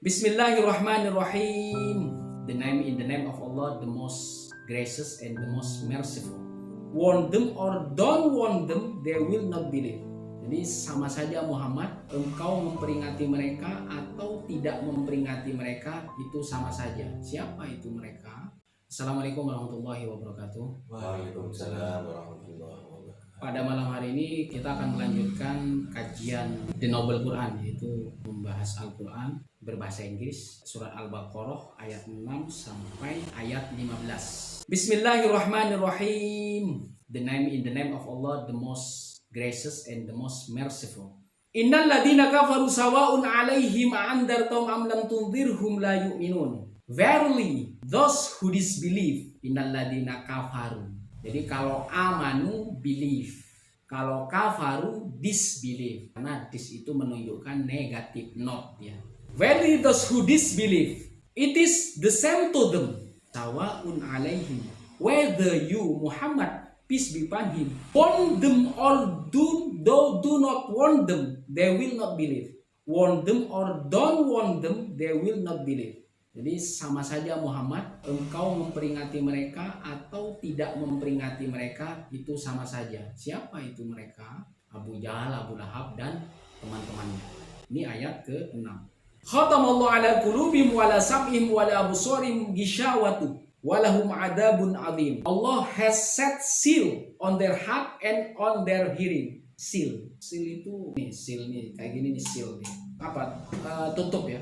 Bismillahirrahmanirrahim. In the name of Allah, the most gracious and the most merciful. Warn them or don't warn them, they will not believe. Jadi sama saja Muhammad, engkau memperingati mereka atau tidak memperingati mereka, itu sama saja. Siapa itu mereka? Assalamualaikum warahmatullahi wabarakatuh. Waalaikumsalam warahmatullahi wabarakatuh. Pada malam hari ini kita akan melanjutkan kajian The Noble Quran, yaitu membahas Al-Quran berbahasa Inggris, surat Al-Baqarah ayat 6 sampai ayat 15. Bismillahirrahmanirrahim. In the name of Allah, the most gracious and the most merciful. Innal ladina kafaru sawa'un 'alaihim a'andartum am lam tunzirhum la yu'minun. Verily, those who disbelieve, innal ladina kafaru. Jadi kalau amanu believe, kalau kafaru disbelieve. Karena dis itu menunjukkan negatif, not ya. Verily those who disbelieve, it is the same to them. Sawa'un alaihim, whether you Muhammad, peace be upon him, warn them or do not warn them, they will not believe. Warn them or don't warn them, they will not believe. Jadi sama saja Muhammad, engkau memperingati mereka atau tidak memperingati mereka, itu sama saja. Siapa itu mereka? Abu Jahal, Abu Lahab dan teman-temannya. Ini ayat ke-6. Khatamallahu ala qulubihim wa ala sam'ihim wa ala absarihim gishawatu wa lahum adabun adzim. Allah has set seal on their heart and on their hearing. Seal. Seal itu nih, seal nih, kayak gini nih seal nih. Apa? Tutup ya.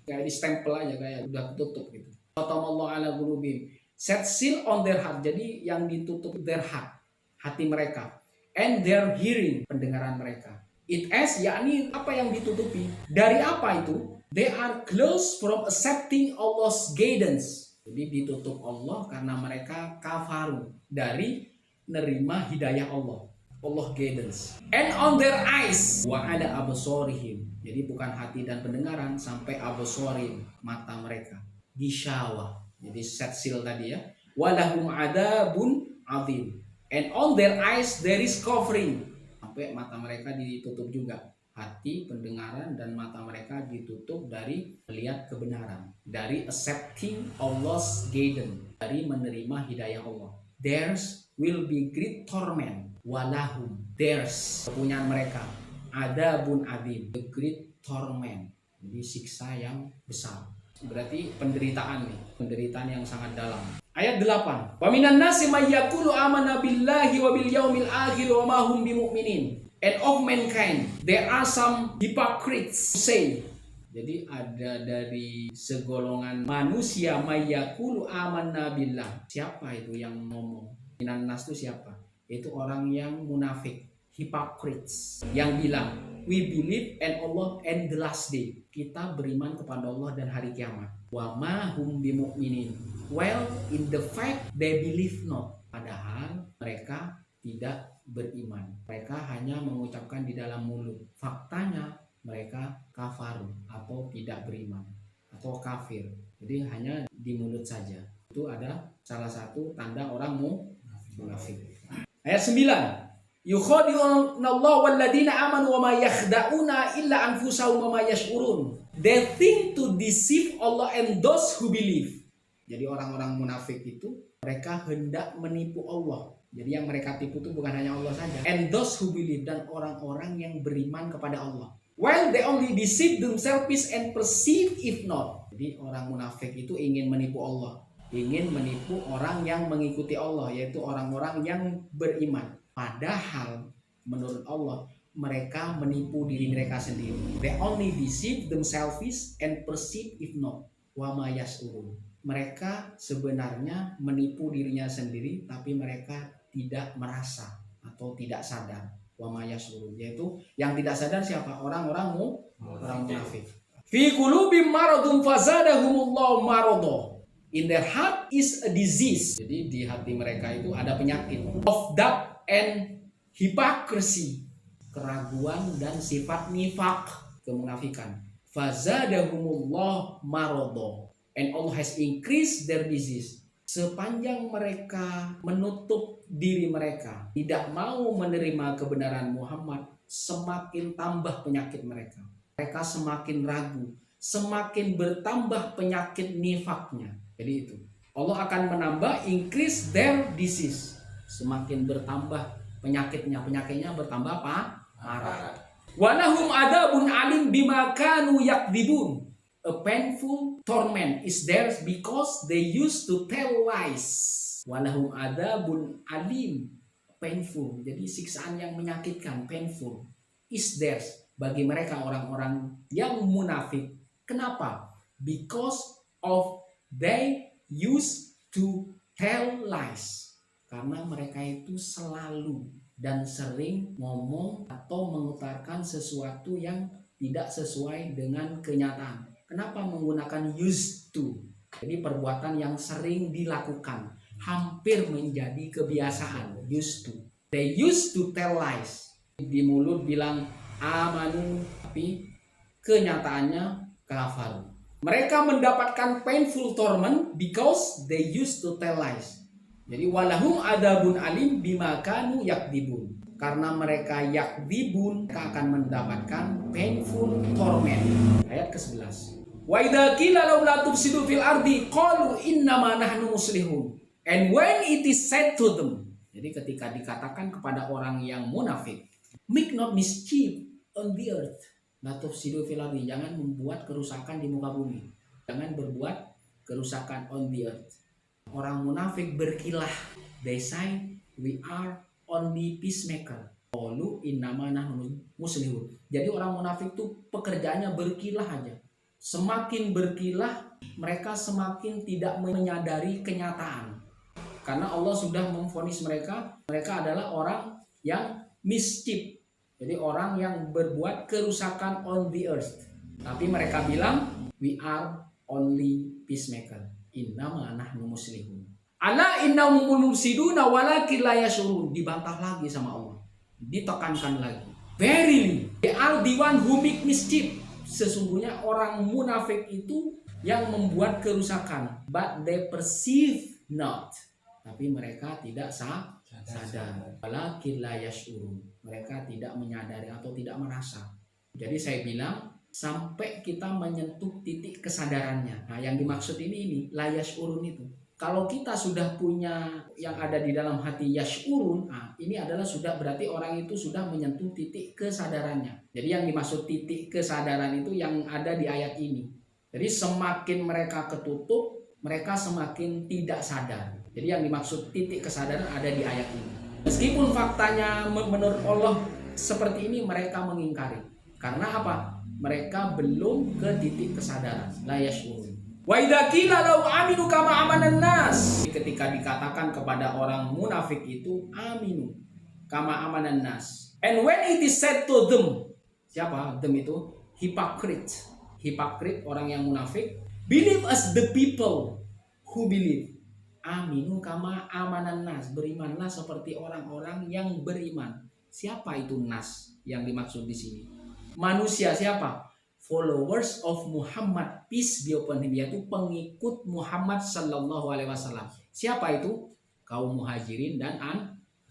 Kayak di stempel aja, kayak udah tutup gitu. Khatamallahu ala qulubihim, set seal on their heart. Jadi yang ditutup their heart, hati mereka, and their hearing, pendengaran mereka. It as, yakni apa yang ditutupi. Dari apa itu? They are closed from accepting Allah's guidance. Jadi ditutup Allah karena mereka kafaru dari nerima hidayah Allah. Allah guidance. And on their eyes wa ala absarihim. Jadi bukan hati dan pendengaran, sampai absarim, mata mereka. Gishawa. Jadi set seal tadi ya. Walahum adabun adzim. And on their eyes there is covering. Sampai mata mereka ditutup juga. Hati, pendengaran dan mata mereka ditutup dari melihat kebenaran, dari accepting Allah's guidance, dari menerima hidayah Allah. Theirs will be great torment. Walahum, theirs, kepunyaan mereka, adabun adzim, the great torment, jadi siksa yang besar. Berarti penderitaan nih, penderitaan yang sangat dalam. Ayat 8. Wa minan nasi may yaqulu amanna billahi wa bil yaumil akhir wa ma hum bimu'minin. And of mankind there are some hypocrites who say. Jadi ada dari segolongan manusia may yaqulu amanna billah. Siapa itu yang ngomong? Minan nas itu siapa? Itu orang yang munafik, hypocrites, yang bilang we believe in Allah and the last day. Kita beriman kepada Allah dan hari kiamat. Wa ma hum bimu'minin. Well, in the fact they believe not. Padahal mereka tidak beriman. Mereka hanya mengucapkan di dalam mulut. Faktanya mereka kafar atau tidak beriman atau kafir. Jadi hanya di mulut saja. Itu ada salah satu tanda orang munafik. Ayat 9. Yukhadi'una Allah walladina amanu wa ma yakhda'una illa anfusahum wa ma yash'urun. They think to deceive Allah and those who believe. Jadi orang-orang munafik itu mereka hendak menipu Allah. Jadi yang mereka tipu itu bukan hanya Allah saja. And those who believe, dan orang-orang yang beriman kepada Allah. While they only deceive themselves and perceive if not. Jadi orang munafik itu ingin menipu Allah, ingin menipu orang yang mengikuti Allah, yaitu orang-orang yang beriman. Padahal menurut Allah mereka menipu diri mereka sendiri. They only deceive themselves and perceive if not. Wa ma yash'urun. Mereka sebenarnya menipu dirinya sendiri, tapi mereka tidak merasa atau tidak sadar. Wa ma yash'urun, yaitu yang tidak sadar siapa? Orang-orang munafik. Fi qulubihim maradun fazadahumullahu marada. In their heart is a disease. Jadi di hati mereka itu ada penyakit. Of doubt and hypocrisy. Keraguan dan sifat nifak, kemunafikan. Fazadahumullah marada. And Allah has increased their disease. Sepanjang mereka menutup diri mereka, tidak mau menerima kebenaran Muhammad, semakin tambah penyakit mereka. Mereka semakin ragu, semakin bertambah penyakit nifaknya. Jadi itu. Allah akan menambah, increase their disease. Semakin bertambah penyakitnya bertambah parah. Walahum adabun alim bima kanu yakdibun. A painful torment is theirs because they used to tell lies. Walahum adabun alim, painful. Jadi siksaan yang menyakitkan, painful, is theirs bagi mereka orang-orang yang munafik. Kenapa? Because of they used to tell lies. Karena mereka itu selalu dan sering ngomong atau mengutarakan sesuatu yang tidak sesuai dengan kenyataan. Kenapa menggunakan used to? Jadi perbuatan yang sering dilakukan, hampir menjadi kebiasaan, used to. They used to tell lies. Di mulut bilang amanu, tapi kenyataannya kafaru. Mereka mendapatkan painful torment because they used to tell lies. Jadi walahum adabun alim bima kanu yakdibun. Karena mereka yakdibun, mereka akan mendapatkan painful torment. Ayat ke-11. Wa idza qila lahum la tufsidu fil ardi qalu innama nahnu muslihun. And when it is said to them, jadi ketika dikatakan kepada orang yang munafik, make not mischief on the earth. La tufsidu fil ardi, jangan membuat kerusakan di muka bumi. Jangan berbuat kerusakan on the earth. Orang munafik berkilah. They say we are only peacemaker. Qalu innama nahnu muslihun. Jadi orang munafik itu pekerjaannya berkilah aja. Semakin berkilah, mereka semakin tidak menyadari kenyataan. Karena Allah sudah memvonis mereka adalah orang yang mischief. Jadi orang yang berbuat kerusakan on the earth. Tapi mereka bilang, we are only peacemaker. Innama nahnu muslihun. Ala innahum mufsiduna walakin la yashurun. Dibantah lagi sama Allah. Ditekankan lagi. Verily, they are the one who make mischief. Sesungguhnya orang munafik itu yang membuat kerusakan. But they perceive not. Tapi mereka tidak sadar. Walakin la yashurun. Mereka tidak menyadari atau tidak merasa. Jadi saya bilang, sampai kita menyentuh titik kesadarannya. Nah, yang dimaksud ini la yashurun itu. Kalau kita sudah punya yang ada di dalam hati yashurun, ini adalah sudah berarti orang itu sudah menyentuh titik kesadarannya. Jadi yang dimaksud titik kesadaran itu yang ada di ayat ini. Jadi semakin mereka ketutup, mereka semakin tidak sadar. Jadi yang dimaksud titik kesadaran ada di ayat ini. Meskipun faktanya menurut Allah seperti ini, mereka mengingkari. Karena apa? Mereka belum ke titik kesadaran. La yashurun. Wa idza qila lahum aminu kama amanan nas. Ketika dikatakan kepada orang munafik itu aminu kama amanan nas. And when it is said to them, siapa? Them itu hypocrite. Hypocrite, orang yang munafik. Believe as the people who believe. Aminu kama amanan nas. Berimanlah seperti orang-orang yang beriman. Siapa itu nas yang dimaksud di sini? Manusia siapa? Followers of Muhammad, peace be upon him, yaitu pengikut Muhammad sallallahu alaihi wasallam. Siapa itu? Kaum Muhajirin dan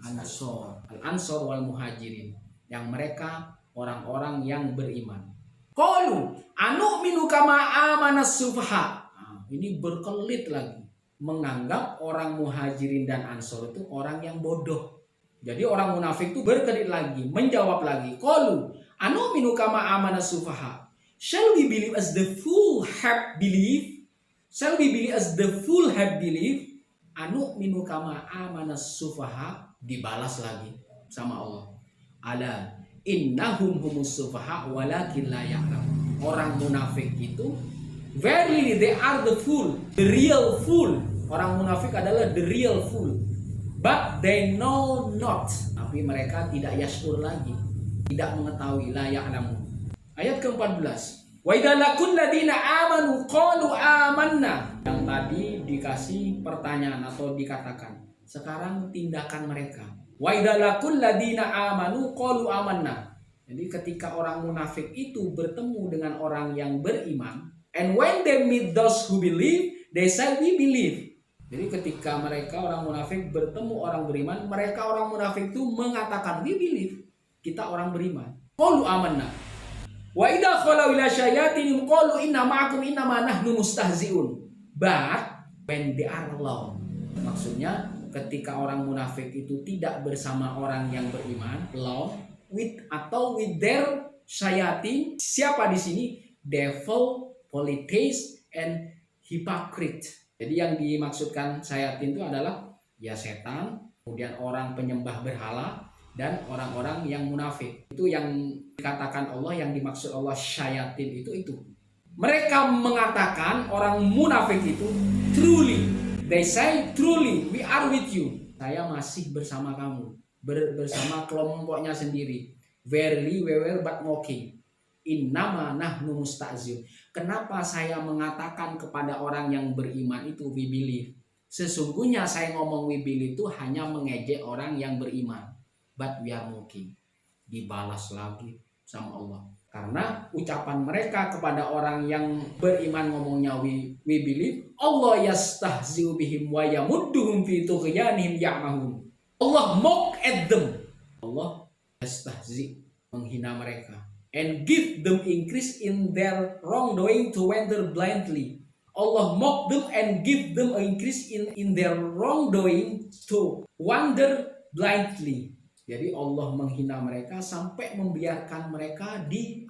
Ansor. Al-Ansor wal Muhajirin, yang mereka orang-orang yang beriman. Qalu anu'minu kama amanas sufaha. Ini berkelit lagi, menganggap orang Muhajirin dan Ansor itu orang yang bodoh. Jadi orang munafik itu berkelit lagi, menjawab lagi, qalu anu'minu kama amanas sufaha. Shall we believe as the fool have believed? Shall we believe as the fool have believed? Anu'minu kama amanas sufaha. Dibalas lagi sama Allah. Ala innahum humus sufaha walakin la ya'lamun. Orang munafik itu, verily they are the fool, the real fool. Orang munafik adalah the real fool. But they know not. Tapi mereka tidak yashkur lagi, tidak mengetahui, la ya'lamun. Ayat ke-14. Wa idza laqul ladina amanu qalu amanna. Yang tadi dikasih pertanyaan atau dikatakan. Sekarang tindakan mereka. Wa idza laqul ladina amanu qalu amanna. Jadi ketika orang munafik itu bertemu dengan orang yang beriman, and when they meet those who believe, they say we believe. Jadi ketika mereka orang munafik bertemu orang beriman, mereka orang munafik itu mengatakan we believe. Kita orang beriman. Qalu amanna. Wa idza khalau ila syayatinihim qalu inna ma'akum innama nahnu mustahzi'un. But when they are alone, maksudnya ketika orang munafik itu tidak bersama orang yang beriman, alone with atau with their syayatin. Siapa di sini? Devil, polytheist, and hypocrite. Jadi yang dimaksudkan syayatin itu adalah ya setan, kemudian orang penyembah berhala, dan orang-orang yang munafik. Itu yang dikatakan Allah, yang dimaksud Allah syayatin itu. Mereka mengatakan orang munafik itu truly, they say truly we are with you. Saya masih bersama kamu, bersama kelompoknya sendiri. Verily we were but mocking. Innama nahnu musta'zir. Kenapa saya mengatakan kepada orang yang beriman itu we believe? Sesungguhnya saya ngomong we believe itu hanya mengejek orang yang beriman. But we are mocking. Dibalas lagi sama Allah. Karena ucapan mereka kepada orang yang beriman ngomongnya we believe, Allah yastahzi'u bihim wa yamudduhum fi tughyanihim ya'mahun. Allah mock at them. Allah yastahzi, menghina mereka. And give them increase in their wrongdoing to wander blindly. Allah mock them and give them an increase in their wrongdoing to wander blindly. Jadi Allah menghina mereka sampai membiarkan mereka di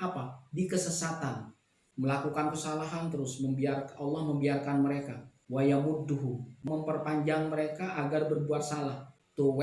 kesesatan, melakukan kesalahan terus, Allah membiarkan mereka. Wa yamudduhu, memperpanjang mereka agar berbuat salah. To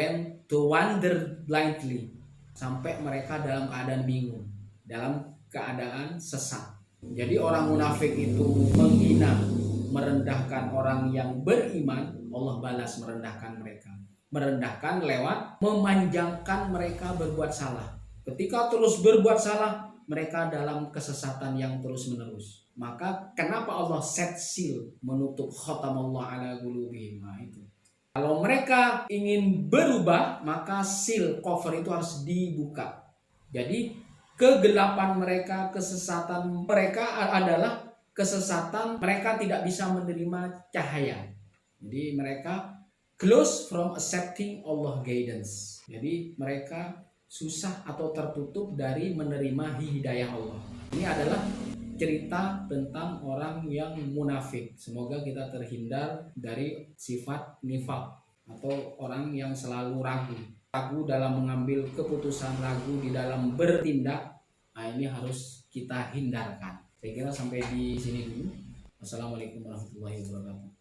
wander blindly, sampai mereka dalam keadaan bingung, dalam keadaan sesat. Jadi orang munafik itu menghina, merendahkan orang yang beriman, Allah balas merendahkan mereka. Merendahkan lewat memanjangkan mereka berbuat salah. Ketika terus berbuat salah, mereka dalam kesesatan yang terus menerus. Maka kenapa Allah set seal, menutup khatamallah ala qulubihim? Itu. Kalau mereka ingin berubah, maka seal cover itu harus dibuka. Jadi kegelapan mereka, kesesatan mereka adalah kesesatan, mereka tidak bisa menerima cahaya. Jadi mereka close from accepting Allah guidance. Jadi mereka susah atau tertutup dari menerima hidayah Allah. Ini adalah cerita tentang orang yang munafik. Semoga kita terhindar dari sifat nifaq atau orang yang selalu ragu dalam mengambil keputusan, ragu di dalam bertindak. Nah, ini harus kita hindarkan. Saya kira sampai di sini dulu. Wassalamualaikum warahmatullahi wabarakatuh.